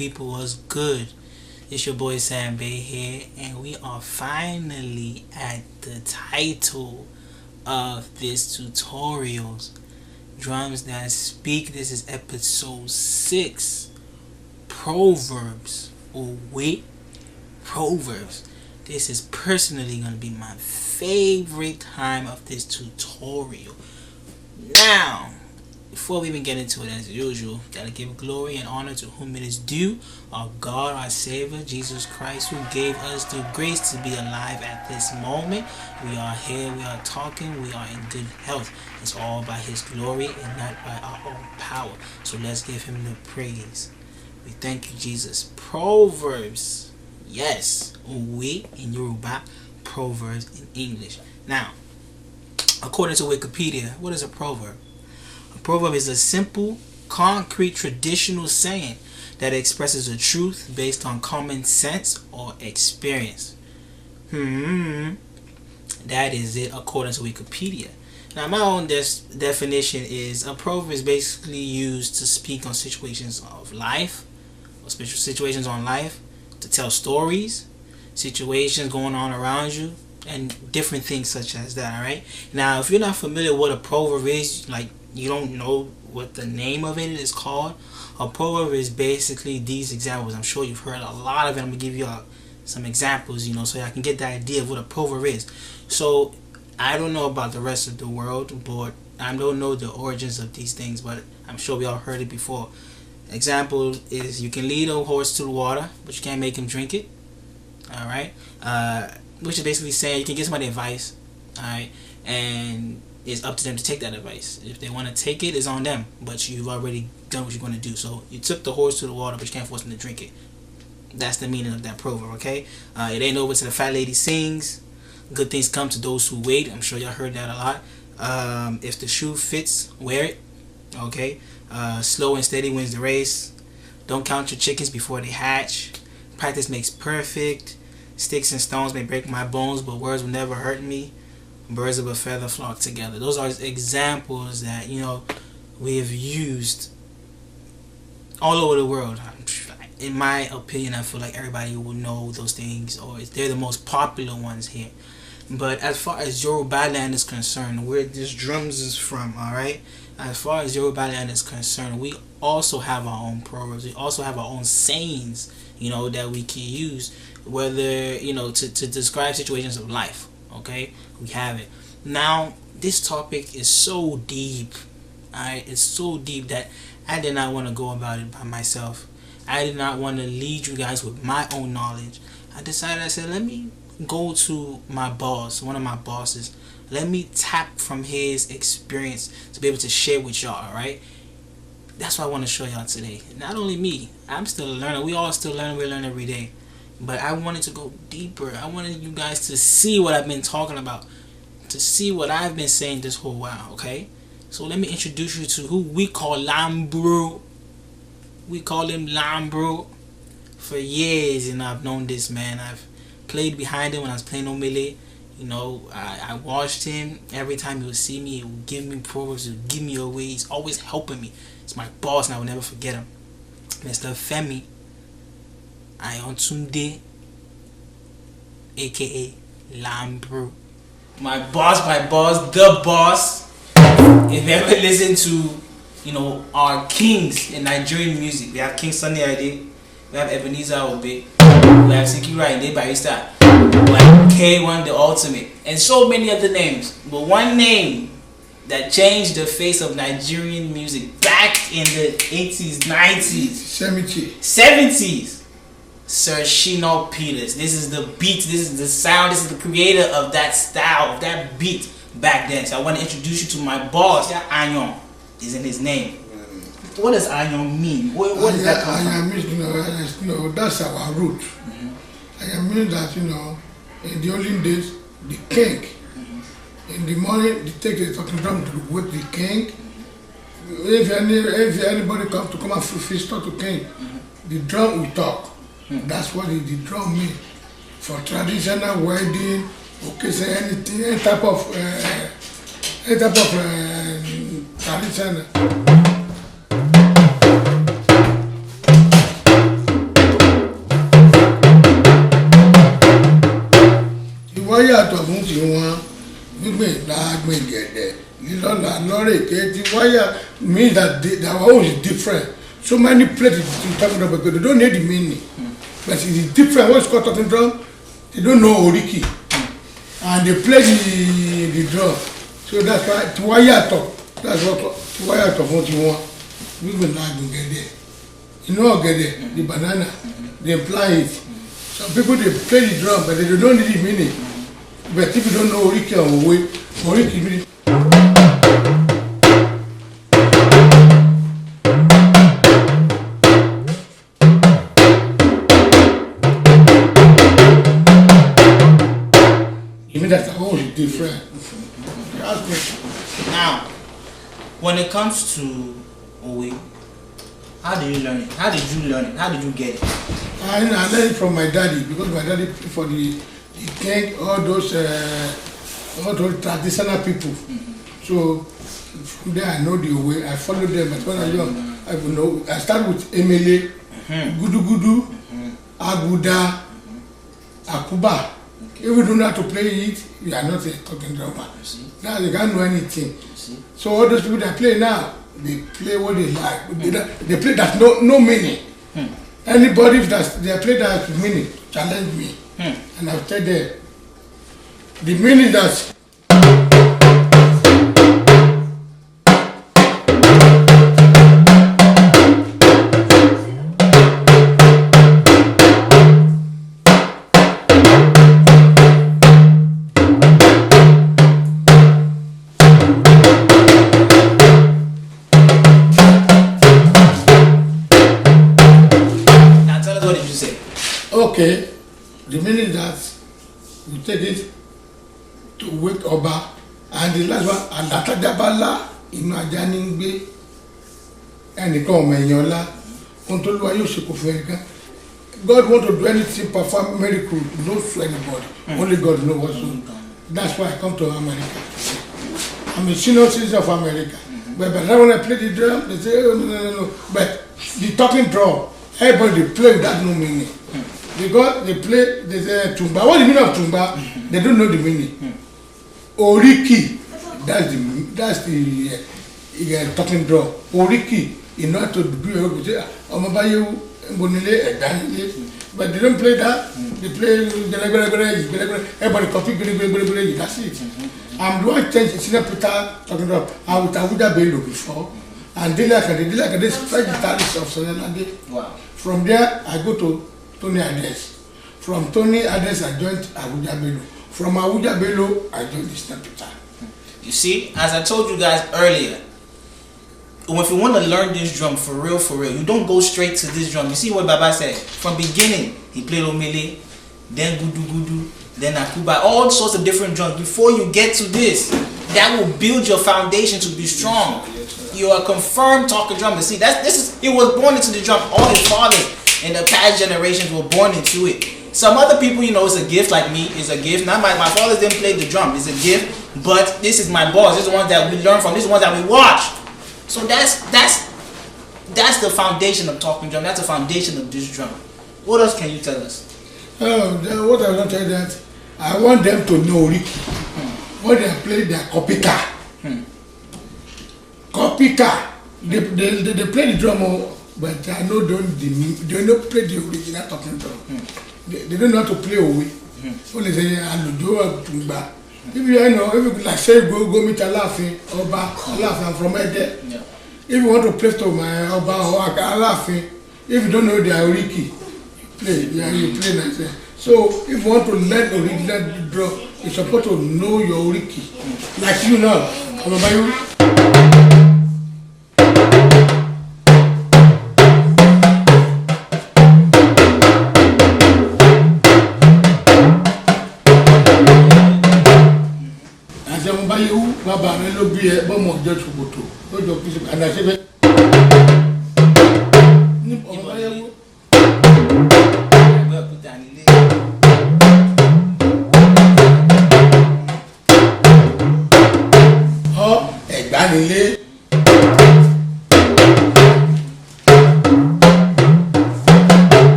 people? Was good? It's your boy Sambay here, and we are finally at the title of this tutorials. Drums that speak. This is episode 6. Proverbs. Oh wait, Proverbs. This is personally gonna be my favorite time of this tutorial. Now, before we even get into it, as usual, gotta give glory and honor to whom it is due, our God, our Savior, Jesus Christ, who gave us the grace to be alive at this moment. We are here, we are talking, we are in good health. It's all by His glory and not by our own power. So let's give Him the praise. We thank you, Jesus. Proverbs. Yes. We in Yoruba, Proverbs in English. Now, according to Wikipedia, what is a proverb? A proverb is a simple, concrete, traditional saying that expresses a truth based on common sense or experience. That is it according to Wikipedia. Now, my own definition is a proverb is basically used to speak on situations of life, or special situations on life, to tell stories, situations going on around you, and different things such as that. Alright, now if you're not familiar with what a proverb is, like you don't know what the name of it is called, a proverb is basically these examples. I'm sure you've heard a lot of it. I'm gonna give you some examples, so I can get the idea of what a proverb is. So I don't know about the rest of the world, but I don't know the origins of these things, but I'm sure we all heard it before. Example is, you can lead a horse to the water, but you can't make him drink it. Alright, which is basically saying you can give somebody advice, alright, and it's up to them to take that advice. If they want to take it, it's on them, but you've already done what you're going to do. So you took the horse to the water, but you can't force them to drink it. That's the meaning of that proverb, okay? It ain't over till the fat lady sings. Good things come to those who wait. I'm sure y'all heard that a lot. If the shoe fits, wear it, okay? Slow and steady wins the race. Don't count your chickens before they hatch. Practice makes perfect. Sticks and stones may break my bones, but words will never hurt me. Birds of a feather flock together. Those are examples that we have used all over the world. In my opinion, I feel like everybody will know those things, or they're the most popular ones here. But as far as Yoruba land is concerned, where this drums is from, alright? As far as Yoruba land is concerned, we also have our own proverbs. We also have our own sayings, that we can use, whether, to describe situations of life. Okay, we have it. Now, this topic is so deep. Alright, it's so deep that I did not want to go about it by myself. I did not want to lead you guys with my own knowledge. I said, let me go to my boss, one of my bosses. Let me tap from his experience to be able to share with y'all, alright? That's what I want to show y'all today. Not only me, I'm still learning. We all still learning. We learn every day. But I wanted to go deeper. I wanted you guys to see what I've been talking about, to see what I've been saying this whole while, okay? So let me introduce you to who we call Lambro. We call him Lambro for years, and I've known this man. I've played behind him when I was playing Omele. I watched him. Every time he would see me, he would give me proverbs, he would give me away. He's always helping me. It's my boss, and I will never forget him. Mr. Femi Ayantunde, aka Lambro. My boss, the boss. If you ever listen to, our kings in Nigerian music, we have King Sunny Ade, we have Ebenezer Obey, we have Sikiru Ayinde Barrister, we have K1 the Ultimate, and so many other names. But one name that changed the face of Nigerian music back in the 80s, 90s, 70s. Sir Shina Peters. This is the beat, this is the sound, this is the creator of that style, of that beat back then. So I want to introduce you to my boss. Ayon is in his name. What does Ayon mean? What does that come from? Ayon means, that's our root. Ayon means that, in the olden days, the king, in the morning, they take the talking drum to wake the king. If anybody comes to come and feast to king, the drum will talk. That's what the drum means. For traditional wedding, anything, any type of traditional. ti wọn gbígbìn láàgbìn gẹ̀dẹ̀ lílọ́lá lọ́rẹ̀ the wire means that our own is different. So many places you talking about, but they don't need the meaning. But it is different. What's called talking drum? They don't know Oriki. And they play the drum. So that's why the wire talk. That's what the wire talk what you want. We will not get there. You know, get there. The banana, they apply it. Some people they play the drum, but they don't need the meaning. But if you don't know Oriki or Oriki means. That's all different. Now, when it comes to Owe, how did you learn it? How did you learn it? How did you get it? I learned it from my daddy because my daddy played for the king, all those traditional people. So from there I know the Owe. I follow them. But when I was young, I started with Emele, Gudu Gudu, Aguda, Akuba. If you don't know how to play it, you are not a talking drummer. Now they can't know anything. So all those people that play now, they play what they like. They play that no meaning. Anybody that they play that has meaning, challenge me. And I'll tell them the meaning that okay, the meaning that we take it to wake Oba, and the last one, Alatajabala, Inu Ajaningbe, and the Komenyola, Ontolua Yoshiko Ferika. God want to do anything, perform miracle, no to anybody. Only God knows what's going on. That's why I come to America. I'm a senior citizen of America. But when I play the drum, they say, oh, no. But the talking drum, everybody play without no meaning. Because they play, they say tumba. What is the meaning of tumba? They don't know the meaning. Oriki, that's the talking drum. Oriki, in order to do but they don't play that. They play everybody copy. That's it. I'm the one change Shina Peters talking about. I would have Bello before, and they like this French guitarist of Sonenade. Wow. From there, I go to Tonic. From Tonic, I joined Abuja Bello. From Abuja Bello, I joined Shina Peters. You see, as I told you guys earlier, if you want to learn this drum for real, you don't go straight to this drum. You see what Baba said? From beginning, he played Omele, then Gudu, then Akuba, all sorts of different drums. Before you get to this, that will build your foundation to be strong. You are a confirmed talking drummer. See, he was born into the drum. All his fathers in the past generations were born into it. Some other people, it's a gift, like me, it's a gift. Now my fathers didn't play the drum, it's a gift. But this is my boss. This is the ones that we learn from. This is the ones that we watch. So that's the foundation of talking drum. That's the foundation of this drum. What else can you tell us? What I want to tell you that I want them to know Ricky. When they play their copycat. Copycat. They play the drum, but I know they don't play the original talking drum. They don't know how to play away. Only say Alujo Tumba. If you like say go meet Alafin, Oba, Alafin from Ede. If you want to play to my Oba or Alafin, if you don't know the Oriki, you play like that. So if you want to learn the original drum, you're supposed to know your Oriki. Like you now, Baba mi ló bí ẹ bọ́mọ ọjọ́ ṣòkòtò lọ́jọ́ kí ṣe àdá ṣe bẹ́ẹ̀. Ní ọmọ ayẹwo. Ọ Ẹ̀gbá nílé.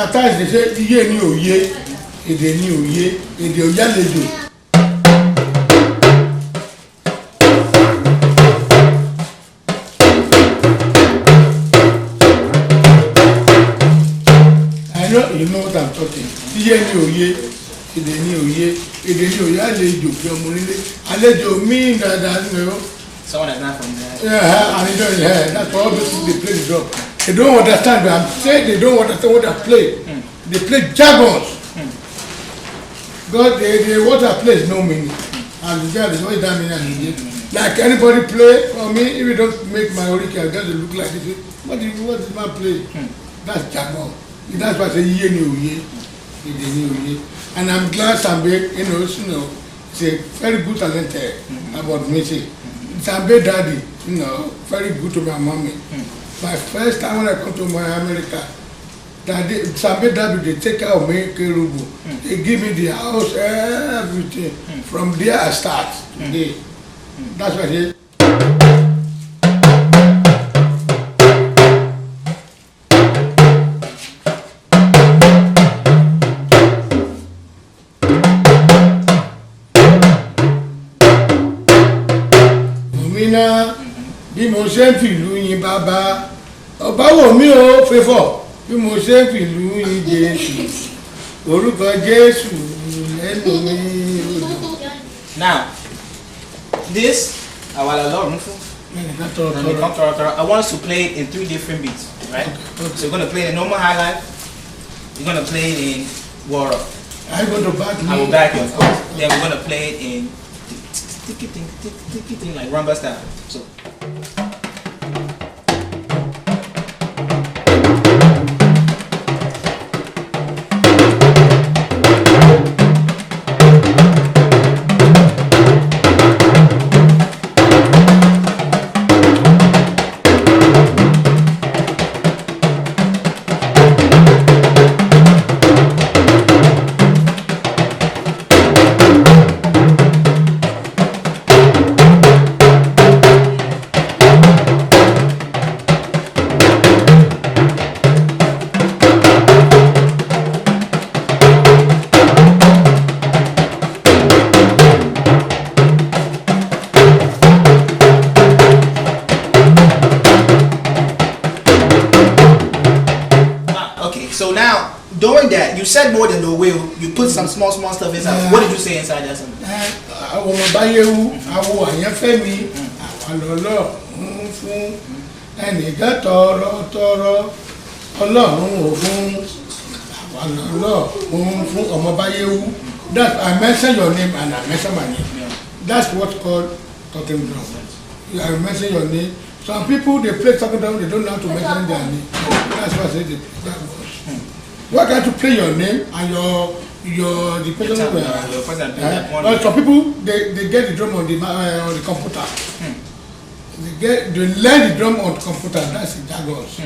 at times they say iye ni òye èdè ni òye èdè òyàlejò. I know you know what I'm talking. Iye ni òye èdè ni òye èdè ni òyàlejò fi ọmọ nílé àlejò mean that you know. Someone that's not from there. Yeah, and they don't. Yeah, that's why all those people they play the drum. They don't understand. I'm saying they don't understand what they play. They play jargons. God, they what I play is no meaning. And the jazz is what that meaning. Like anybody play for me, if you don't make my original, just look like this. What is my play? That's jargon. That's why I say ye ni oye. And I'm glad Sambay, you know, it's a very good talented about music. Sambay daddy, you know, very good to my mommy. My first time when I come to my America, daddy, Sambay daddy, they take care of me, Kerubu. They give me the house, everything. From there I start today. That's what it is. Bí mo ṣe ń fìlú yìn bàbá ọba wò mí o fẹ́fọ̀ bí mo ṣe ń fìlú yìn Jésù orúkọ Jésù lẹ́nu mi odò. Now, this I want us to play it in 3 different beats, right? Okay. So we're gonna play it in normal high life. We're gonna play it in war. I'm going to back me. I will back you, of course. Then we're gonna play it in like rumba style. So. So now, during that, you said more than the will. You put some small stuff inside. What did you say inside that? Àwọn báyẹ̀wò, àwọn àyànfẹ́ mi, àwọn lọ́lọ́ fún ẹnìkan tọrọ Ọlọ́run ò fún àwọn lọ́lọ́ fún ọmọ báyẹ̀wò. That I mention your name and I mention my name. Yeah. That's what's called talking drum. I mention your name. Some people they play talking drum, they don't know how to mention their name. That's why I say they play that much. Why can't you play your name and the person but some people they get the drum on the computer. They learn the drum on the computer. That's the jargons.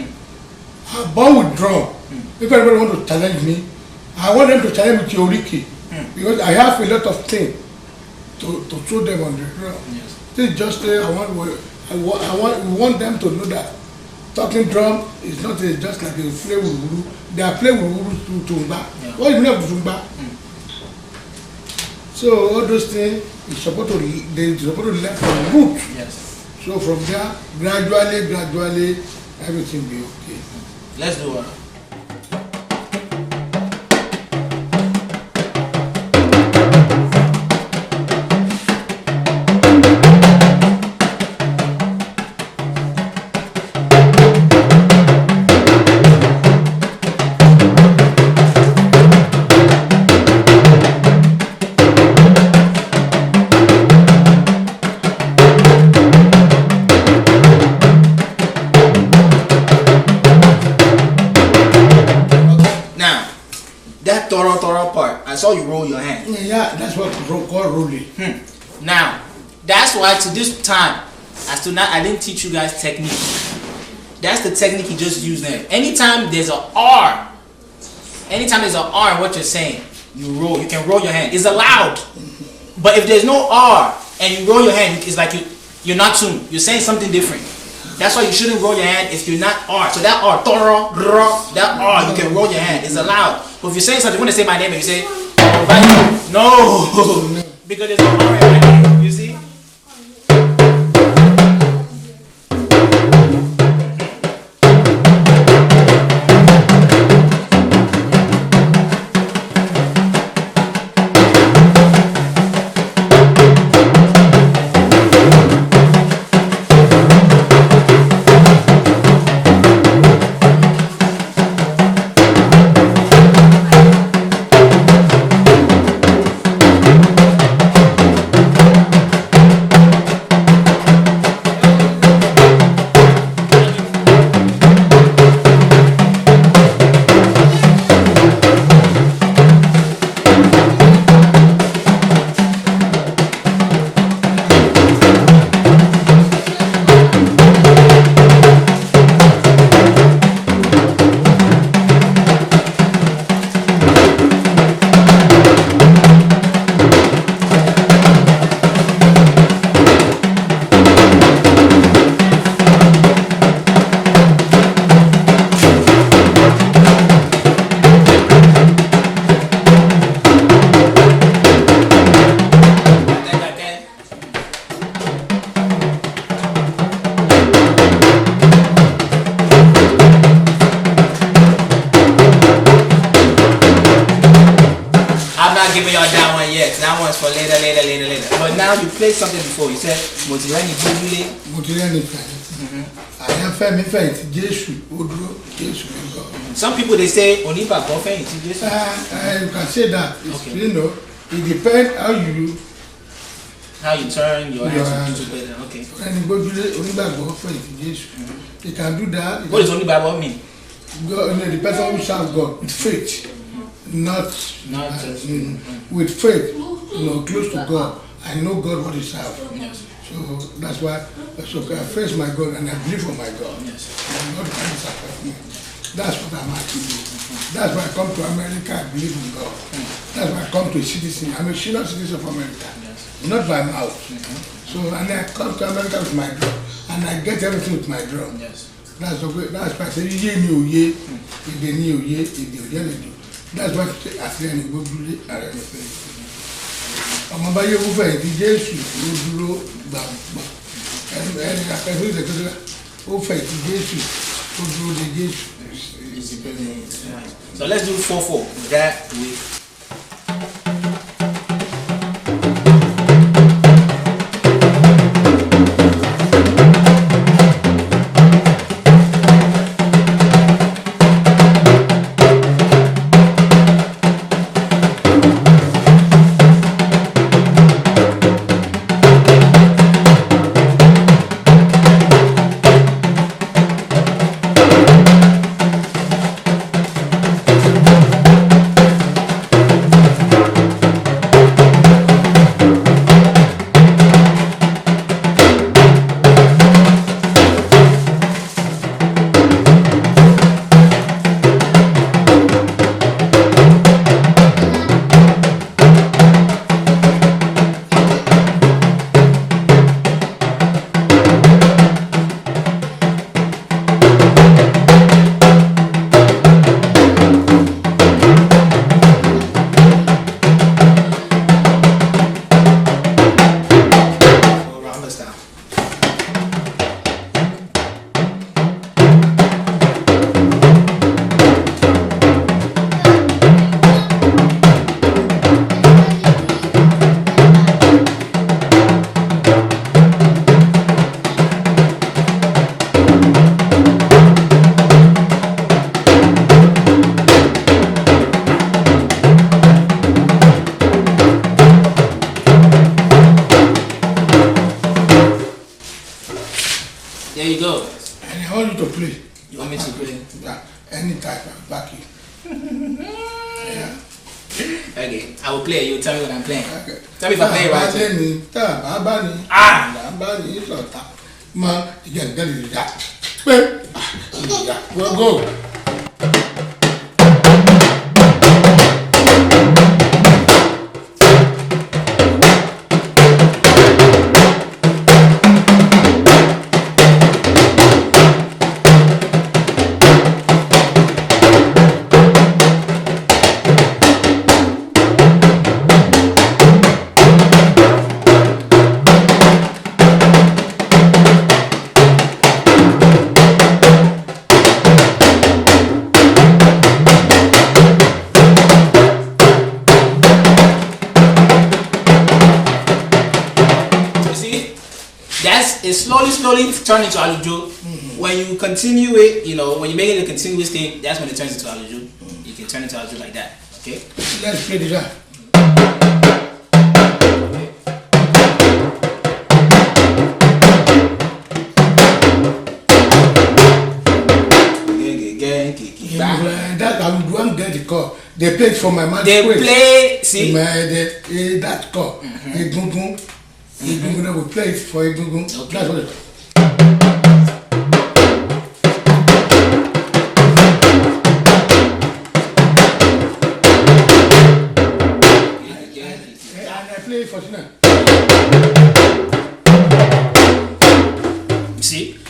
I'm born with drum. If anybody want to challenge me, I want them to challenge me theoretically because I have a lot of things to show them on the drum. Yes. This just we want them to know that talking drum is not just like a play with. They are playing with Tumba. What is not Tumba? So all those things they're supposed to learn from root. Yes. So from there, gradually, everything be okay. Let's do it. Thorough part. I saw you roll your hand. Yeah, that's what called rolling. Now, that's why to this time, I didn't teach you guys technique. That's the technique he just used there. Anytime there's an R in what you're saying, you can roll your hand. It's allowed. But if there's no R and you roll your hand, it's like you're not tuned. You're saying something different. That's why you shouldn't roll your hand if you're not R. So that R, that R, you can roll your hand. It's allowed. But if you're saying something, you want to say my name and you say, no, because there's no R in my name. You see? Giving y'all that one yet. That one's for later. But now you played something before. You said Motirani Bubule. Motirani I am Femi Ayantunde. Some people they say Onipa Femi Ayantunde. You can say that. Okay. You know, it depends how you turn your hands into better. Okay. They can do that. What does Onipa mean? God, the person who serves God with faith. Not with faith, close to God. I know God what He serves. Yes. So that's why. So I face my God and I believe for my God. Yes. And God can support me. That's what I'm asking you. That's why I come to America. I believe in God. That's why I come to a citizen. I'm a senior citizen of America. Yes. Not by mouth. So and I come to America with my drum, and I get everything with my drum. Yes. That's why I say That's why I say any go do it and anything. I'm about you over the Jesu dúró gbàgbà. Ẹni akẹ́kọ̀ọ́ ìdẹ́gbẹ́sẹ̀ ó fẹ́ ti Jesu ó dúró de Jesu. So let's do 4/4 that way. There you go. And I want you to play. You want me to play? Yeah, any type of back you. Yeah. Okay, I will play. You tell me when I'm playing. Okay. Tell me if I play right. Well, go. it slowly turns into alujo. When you continue it, when you make it a continuous thing, that's when it turns into alujo. You can turn it into alujo like that. Okay. Let's play this one. That I won't get the call. They played for my man. They play. See that call. Egungun. Egungun will play it for Egungun. Okay. That's what it is. And I play for Shina.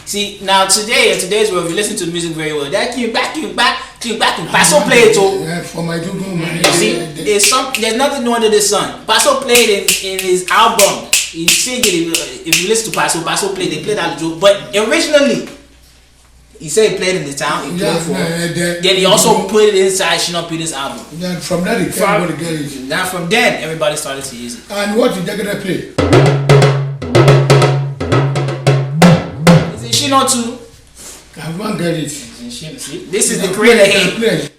See, now today's world, if you listen to music very well, that back, Paso play it too. Yeah, for my Egungun. You see, there's nothing new under the sun. Paso played in his album. He sing it. If you listen to Paso played, they played Alujo. But originally, he said he played in the town. He played for. Then he also put it inside Shina Peters' album. Yeah, from that he came to get it. Now from then, everybody started to use it. And what did they gonna play? Is it Shina too? I won't get it. See, this is the creator here.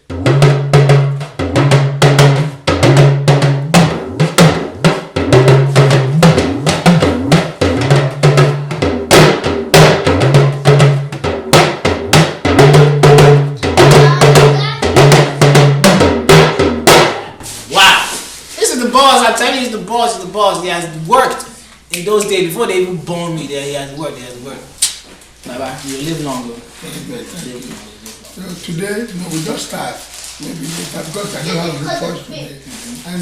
I'm telling you, it's the boss. He has worked in those days before they even born me. He has worked. Bye. You live longer. So today, we just start. Maybe later because I don't have reports today. And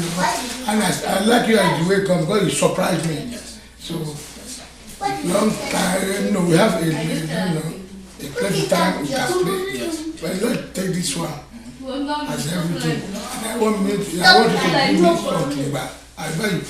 I like you as you wake up because you surprised me. So long time, we have a plenty time we can play. But let's take this one. As everything. And I want you to give me something back. I buy you.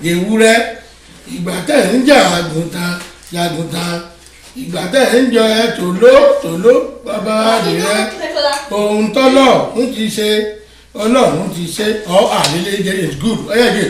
Ewúrẹ́ ìgbà tẹ̀ ń jà àgùntàn ìgbà tẹ̀ ń jọ ẹ tòló bàbá rẹ̀ ohun tọ́lọ́run ti ṣe Ọlọ́run ti ṣe ọ́ àlélẹ́jẹ́ is good ọ̀yẹ́dẹ̀.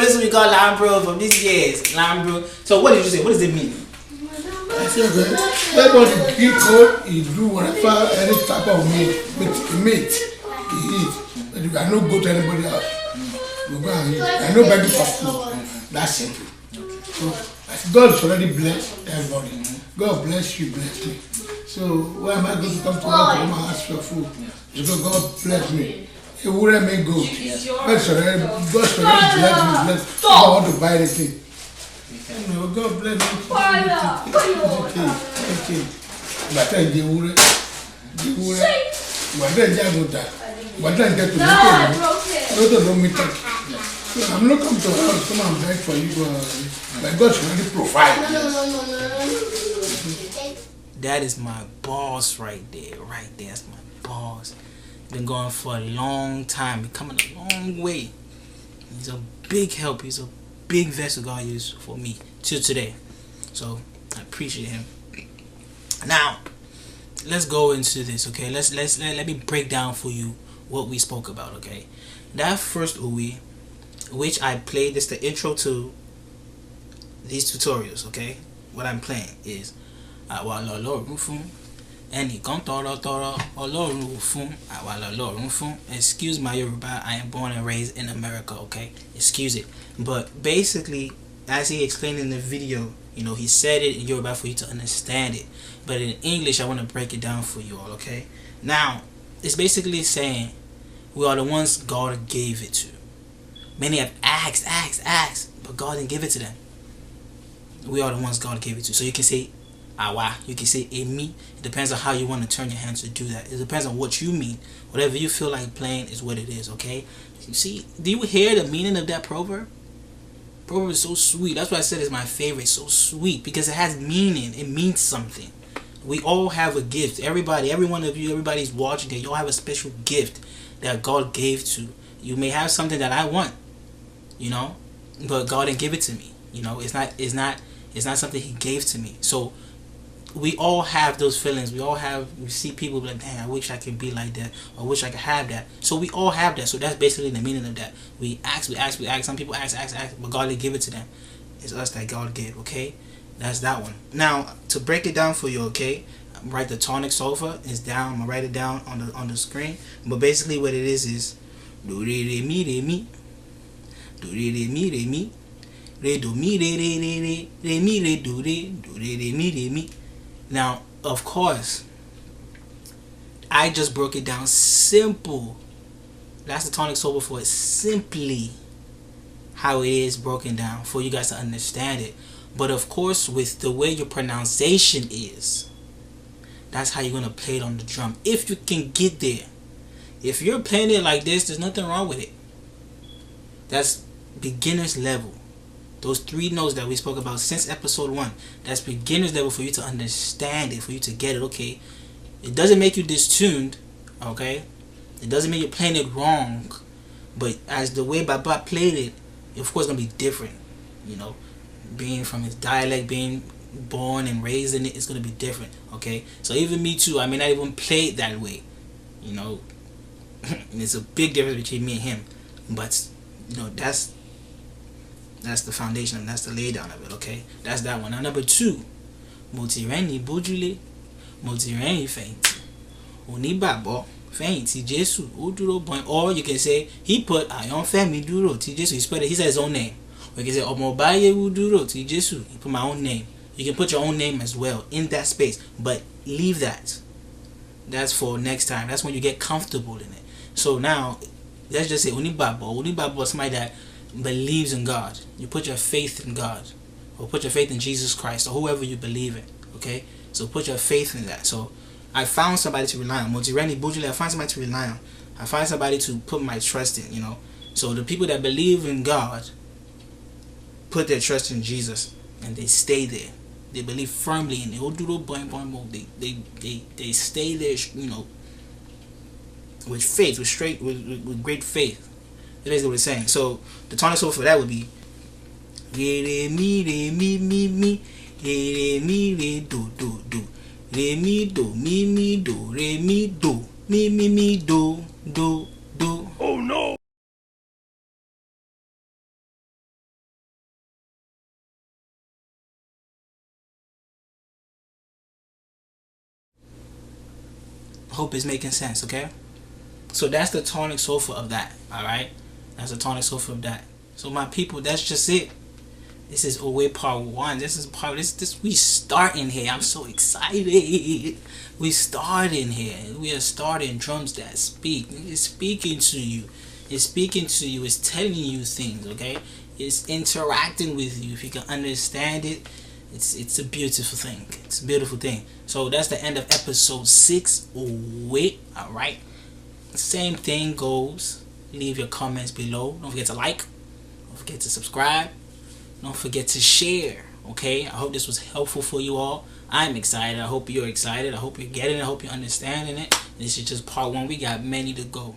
This is what we call Lambro from these years. Lambro. So what did you say? What does it mean? I said, everybody keep code, he do whatever, any type of meat he eat. But you cannot go to anybody else. You go and eat. I know begging for food. That's simple. So God is already blessed everybody. God bless you, bless me. So why am I going to come to work and ask for food? Because God bless me. It wouldn't make good. God already bless me. Bless. I don't want to buy anything. No, God bless me. Okay. But then the wure. But then Jaguta. But then get to me. So I'm not coming to house. Come and beg for you. But God should already provide. No. That is my boss right there. Right there. That's my boss. Been going for a long time. Been coming a long way. He's a big help. He's a big vessel God used for me till today. So I appreciate him. Now, let's go into this, okay? Let me break down for you what we spoke about, okay? That first Uwe, which I played, this the intro to these tutorials, okay? What I'm playing is excuse my Yoruba, I am born and raised in America, okay? Excuse it. But basically, as he explained in the video, you know, he said it in Yoruba for you to understand it. But in English, I want to break it down for you all, okay? Now, it's basically saying we are the ones God gave it to. Many have asked, but God didn't give it to them. We are the ones God gave it to. So you can say awa, you can say emi. It depends on how you want to turn your hands to do that. It depends on what you mean. Whatever you feel like playing is what it is, okay? You see, do you hear the meaning of that proverb? Proverb is so sweet. That's why I said it's my favorite. So sweet because it has meaning. It means something. We all have a gift. Everybody, every one of you, everybody's watching it. You all have a special gift that God gave to. You may have something that I want, you know, but God didn't give it to me. You know, it's not something He gave to me. So we all have those feelings. We see people like, dang, I wish I could be like that, or I wish I could have that. So we all have that. So that's basically the meaning of that. We ask. Some people ask, but God didn't give it to them. It's us that God gave, okay? That's that one. Now, to break it down for you, okay? Write the Tonic Solfa is down. I'm gonna write it down on the screen. But basically what it is do re re mi re mi. Do re re mi re mi. Re do mi re re re re. Re mi re do re. Do re re mi re mi. Now, of course, I just broke it down simple. That's the Tonic Solfa for it. Simply how it is broken down for you guys to understand it. But of course, with the way your pronunciation is, that's how you're going to play it on the drum. If you can get there. If you're playing it like this, there's nothing wrong with it. That's beginner's level. Those 3 notes that we spoke about since episode 1, that's beginner's level for you to understand it, for you to get it, okay? It doesn't make you distuned, okay? It doesn't mean you're playing it wrong. But as the way Baba played it, of course, it's going to be different, you know? Being from his dialect, being born and raised in it, it's going to be different, okay? So even me too, I may not even play it that way, you know? There's a big difference between me and him. But, you know, that's the foundation, and that's the lay down of it, okay? That's that one. Now, number 2, Motireni Bujule, Motireni Feinti, Onibabo, Feinti Jesu, Uduro Boy. Or you can say, he put Ayon Femi Duro, Ti Jesu. He said his own name. Or you can say, Omobaye Uduro, Ti Jesu. He put my own name. You can put your own name as well in that space, but leave that. That's for next time. That's when you get comfortable in it. So now, let's just say Onibabo. Onibabo is somebody that believes in God. You put your faith in God, or put your faith in Jesus Christ, or whoever you believe in. Okay, so put your faith in that. So I found somebody to rely on. Motireni Bujule, I find somebody to rely on. I find somebody to put my trust in. You know, so the people that believe in God put their trust in Jesus, and they stay there. They believe firmly in it. They stay there, you know, with faith, with great faith. That's basically what it's saying. So the tonic solfa for that would be re mi re mi mi mi re mi re do do do re mi do mi mi do re mi do mi mi mi do do do. Oh no. Hope it's making sense, okay? So that's the tonic solfa of that, alright? That's the tonic solfa of that. So my people, that's just it. This is Owe part 1. This is part this we starting here. I'm so excited. We starting here. We are starting drums that speak. It's speaking to you. It's speaking to you. It's telling you things, okay? It's interacting with you. If you can understand it, it's a beautiful thing. It's a beautiful thing. So that's the end of episode 6. Wait, alright. Same thing goes. Leave your comments below. Don't forget to like. Don't forget to subscribe. Don't forget to share. Okay? I hope this was helpful for you all. I'm excited. I hope you're excited. I hope you're getting it. I hope you're understanding it. This is just part 1. We got many to go.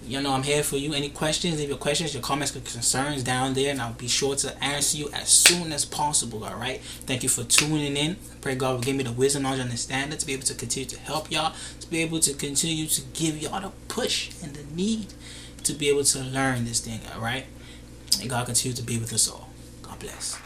You know I'm here for you. Any questions? Leave your questions, your comments, your concerns down there, and I'll be sure to answer you as soon as possible. Alright? Thank you for tuning in. Pray God will give me the wisdom, knowledge, and understanding to be able to continue to help y'all, to be able to continue to give y'all the push and the need to be able to learn this thing. Alright? And God continue to be with us all. God bless.